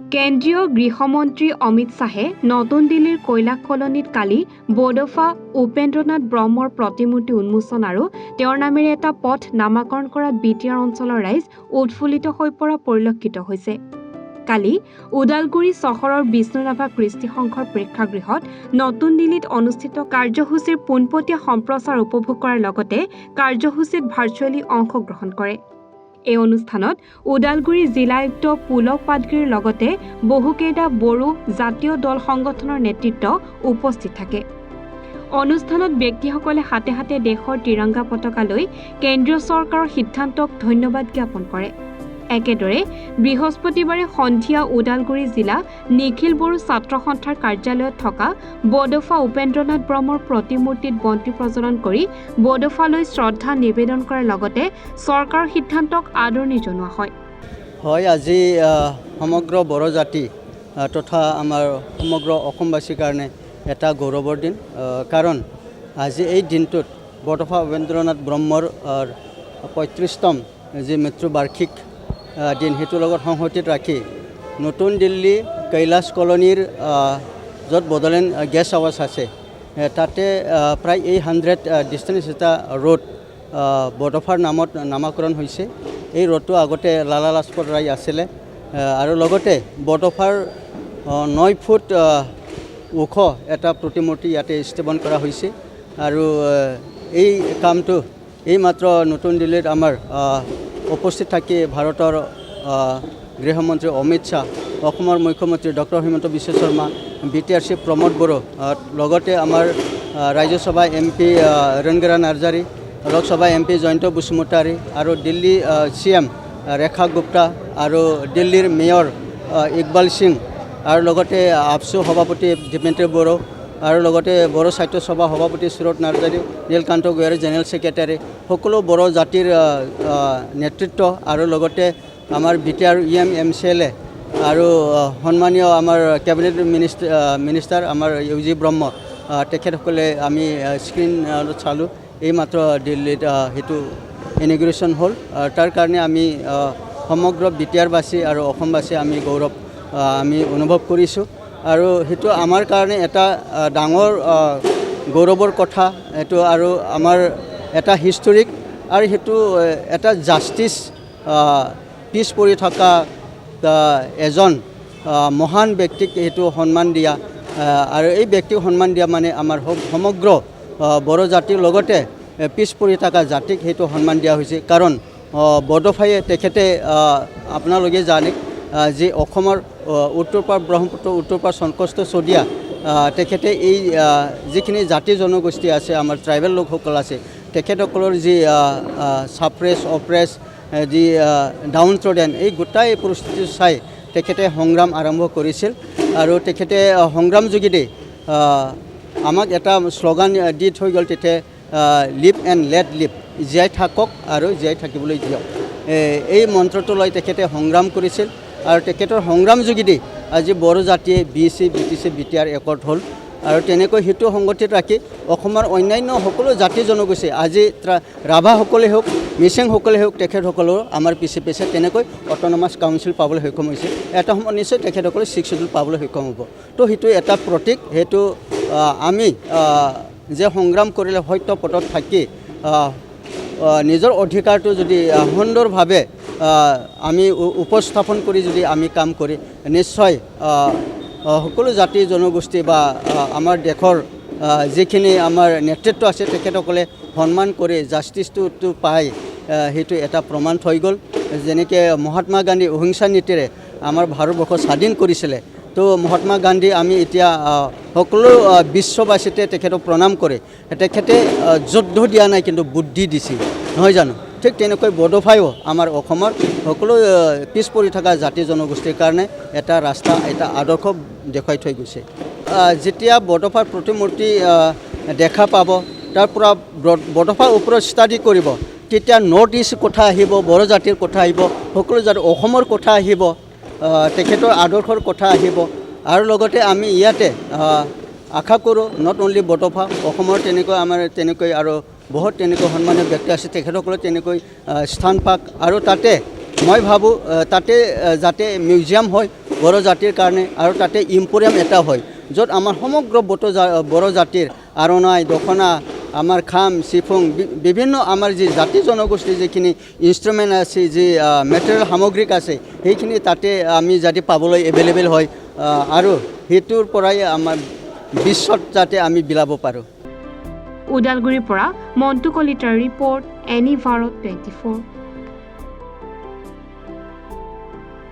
কেন্দ্ৰীয় গৃহমন্ত্ৰী অমিত শ্বাহে নতুন দিল্লীৰ কৈলাশ কলনীত কালি বডফা উপেন্দ্ৰনাথ ব্ৰহ্মৰ প্ৰতিমূৰ্তি উন্মোচন আৰু তেওঁৰ নামেৰে এটা পথ নামাকৰণ কৰাত বিটিআৰ অঞ্চলৰ ৰাইজ উৎফুল্লিত হৈ পৰা পৰিলক্ষিত হৈছে। কালি ওদালগুৰি চহৰৰ বিষ্ণুৰাভা কৃষ্টি সংঘৰ প্ৰেক্ষাগৃহত নতুন দিল্লীত অনুষ্ঠিত কাৰ্যসূচীৰ পোনপটীয়া সম্প্ৰচাৰ উপভোগ কৰাৰ লগতে কাৰ্যসূচীত ভাৰ্চুৱেলি অংশগ্ৰহণ কৰে। এই অনুষ্ঠানত ওদালগুৰি জিলায়ুক্ত পুলক পাটগিৰিৰ লগতে বহুকেইটা বড়ো জাতীয় দল সংগঠনৰ নেতৃত্ব উপস্থিত থাকে। অনুষ্ঠানত ব্যক্তিসকলে হাতে হাতে দেশৰ তিৰংগা পতাকা লৈ কেন্দ্ৰীয় চৰকাৰৰ সিদ্ধান্তক ধন্যবাদ জ্ঞাপন কৰে। একেদৰে বৃহস্পতিবাৰে সন্ধিয়া ওদালগুৰি জিলা নিখিল বড়ো ছাত্ৰ সন্থাৰ কাৰ্যালয়ত থকা বডফা উপেন্দ্ৰনাথ ব্ৰহ্মৰ প্ৰতিমূৰ্তিত বন্তি প্ৰজ্বলন কৰি বডফালৈ শ্ৰদ্ধা নিবেদন কৰাৰ লগতে চৰকাৰৰ সিদ্ধান্তক আদৰণি জনোৱা হয়। আজি সমগ্ৰ বড়ো জাতি তথা আমাৰ সমগ্ৰ অসমবাসীৰ কাৰণে এটা গৌৰৱৰ দিন, কাৰণ আজি এই দিনটোত বডফা উপেন্দ্ৰনাথ ব্ৰহ্মৰ ৩৫তম যি মৃত্যুবাৰ্ষিক দিন সেইটোৰ লগত সংগতিত ৰাখি নতুন দিল্লী কৈলাশ কলনীৰ য'ত বড়োলেণ্ড গেষ্ট হাউচ আছে তাতে প্ৰায় 800 ডিষ্টেঞ্চ এটা ৰোড বডফাৰ নামত নামাকৰণ হৈছে। এই ৰোডটো আগতে লালা লাজপত ৰায় আছিলে আৰু লগতে বডফাৰ 9 ফুট ওখ এটা প্ৰতিমূৰ্তি ইয়াতে স্থাপন কৰা হৈছে। আৰু এই কামটো এইমাত্ৰ নতুন দিল্লীত আমাৰ উপস্থিত থাকি ভাৰতৰ গৃহমন্ত্ৰী অমিত শ্বাহ, অসমৰ মুখ্যমন্ত্ৰী doctor Himanta Biswa Sarma, BTR chief Pramod Bodo, লগতে আমাৰ ৰাজ্যসভা MP ৰংগেৰা নাৰ্জাৰী, লোকসভা MP জয়ন্ত বসুমতাৰী আৰু দিল্লী CM ৰেখা গুপ্তা আৰু দিল্লীৰ মেয়ৰ ইকবাল সিং আৰু লগতে আপচু সভাপতি দীপেন্দ্ৰ বড়ো আৰু লগতে বড়ো সাহিত্য সভা সভাপতি সুৰত নাৰ্জাৰী, নীলকান্ত গোৱাৰী জেনেৰেল ছেক্ৰেটাৰী, সকলো বড়ো জাতিৰ নেতৃত্ব আৰু লগতে আমাৰ বিটিআৰ MCLA আৰু সন্মানীয় আমাৰ কেবিনেট মিনিষ্টাৰ আমাৰ UG ব্ৰহ্ম, তেখেতসকলে আমি স্ক্ৰীণত চালোঁ। এইমাত্ৰ দিল্লীত সেইটো ইনগ্ৰেশ্যন হ'ল। তাৰ কাৰণে আমি সমগ্ৰ বিটিআৰবাসী আৰু অসমবাসী আমি গৌৰৱ আমি অনুভৱ কৰিছোঁ। আৰু সেইটো আমাৰ কাৰণে এটা ডাঙৰ গৌৰৱৰ কথা এইটো, আৰু আমাৰ এটা হিষ্টৰিক আৰু সেইটো এটা জাষ্টিছ পিছ পৰি থকা এজন মহান ব্যক্তিক সেইটো সন্মান দিয়া, আৰু এই ব্যক্তিক সন্মান দিয়া মানে আমাৰ সমগ্ৰ বড়ো জাতিৰ লগতে পিছ পৰি থকা জাতিক সেইটো সন্মান দিয়া হৈছে। কাৰণ বডফায়ে তেখেতে আপোনালোকে জানে যে অসমৰ উত্তৰ পাৰ ব্ৰহ্মপুত্ৰ উত্তৰ পাৰ চনকষ্ট চদিয়া তেখেতে এই যিখিনি জাতি জনগোষ্ঠী আছে, আমাৰ ট্ৰাইবেল লোকসকল আছে, তেখেতসকলৰ যি ছাপ্ৰেছ অপ্ৰেছ যি ডাউন ট্ৰডেন এই গোটাই পৰিস্থিতি চাই তেখেতে সংগ্ৰাম আৰম্ভ কৰিছিল। আৰু তেখেতে সংগ্ৰাম যোগেদি আমাক এটা শ্লোগান দি থৈ গ'ল, তেতিয়া লিভ এণ্ড লেট লিভ, জীয়াই থাকক আৰু জীয়াই থাকিবলৈ দিয়ক। এই মন্ত্ৰটো লৈ তেখেতে সংগ্ৰাম কৰিছিল আৰু তেখেতৰ সংগ্ৰাম যোগেদি আজি বড়ো জাতিয়ে BC BTC BTR একত হ'ল। আৰু তেনেকৈ সেইটো সংগঠিত ৰাখি অসমৰ অন্যান্য সকলো জাতি জনগোষ্ঠী আজি ৰাভাসকলে হওক, মিচিংসকলে হওক, তেখেতসকলেও আমাৰ পিছে পিছে তেনেকৈ অট'নমাছ কাউন্সিল পাবলৈ সক্ষম হৈছে। এটা সময়ত নিশ্চয় তেখেতসকলে 6 শিডিউল পাবলৈ সক্ষম হ'ব। তো সেইটো এটা প্ৰতীক, সেইটো আমি যে সংগ্ৰাম কৰিলে সত্য পথত থাকি নিজৰ অধিকাৰটো যদি সুন্দৰভাৱে আমি উপস্থাপন কৰি যদি আমি কাম কৰি নিশ্চয় সকলো জাতি জনগোষ্ঠী বা আমাৰ দেশৰ যিখিনি আমাৰ নেতৃত্ব আছে তেখেতসকলে সন্মান কৰি জাষ্টিছটো পাই সেইটো এটা প্ৰমাণ হৈ গ'ল। যেনেকৈ মহাত্মা গান্ধী অহিংসা নীতিৰে আমাৰ ভাৰতবৰ্ষ স্বাধীন কৰিছিলে, তো মহাত্মা গান্ধী আমি এতিয়া সকলো বিশ্ববাসীতে তেখেতক প্ৰণাম কৰে। তেখেতে যুদ্ধ দিয়া নাই কিন্তু বুদ্ধি দিছিল, নহয় জানো? ঠিক তেনেকৈ বডফায়ো আমাৰ অসমৰ সকলো পিছ পৰি থকা জাতি জনগোষ্ঠীৰ কাৰণে এটা ৰাস্তা, এটা আদৰ্শ দেখুৱাই থৈ গৈছে। যেতিয়া বডফাৰ প্ৰতিমূৰ্তি দেখা পাব, তাৰ পৰা বডফাৰ ওপৰত ষ্টাডি কৰিব, তেতিয়া নৰ্থ ইষ্ট কথা আহিব, বড়ো জাতিৰ কথা আহিব, সকলো জাতি অসমৰ কথা আহিব, তেখেতৰ আদৰ্শৰ কথা আহিব। আৰু লগতে আমি ইয়াতে আশা কৰোঁ নট অনলি বডফা, অসমৰ তেনেকৈ আমাৰ তেনেকৈ আৰু বহুত তেনেকৈ সন্মানীয় ব্যক্তি আছে, তেখেতসকলে তেনেকৈ স্থান পাক। আৰু তাতে মই ভাবোঁ তাতে যাতে মিউজিয়াম হয়, বড়ো জাতিৰ কাৰণে আৰু তাতে ইম্পৰিয়াম এটা হয় য'ত আমাৰ সমগ্ৰ বড়ো জাতিৰ আৰণাই দখনা আমাৰ খাম চিফুং বিভিন্ন আমাৰ যি জাতি জনগোষ্ঠীৰ যিখিনি ইনষ্ট্ৰুমেণ্ট আছে যি মেটেৰিয়েল সামগ্ৰিক আছে সেইখিনি তাতে আমি যাতে পাবলৈ এভেইলেবল হয় আৰু সেইটোৰ পৰাই আমাৰ বিশ্বত যাতে আমি বিলাব পাৰোঁ। ওদালগুৰিৰ পৰা মণ্টু কলিতাৰ ৰিপৰ্ট, এনি ভাৰত 24।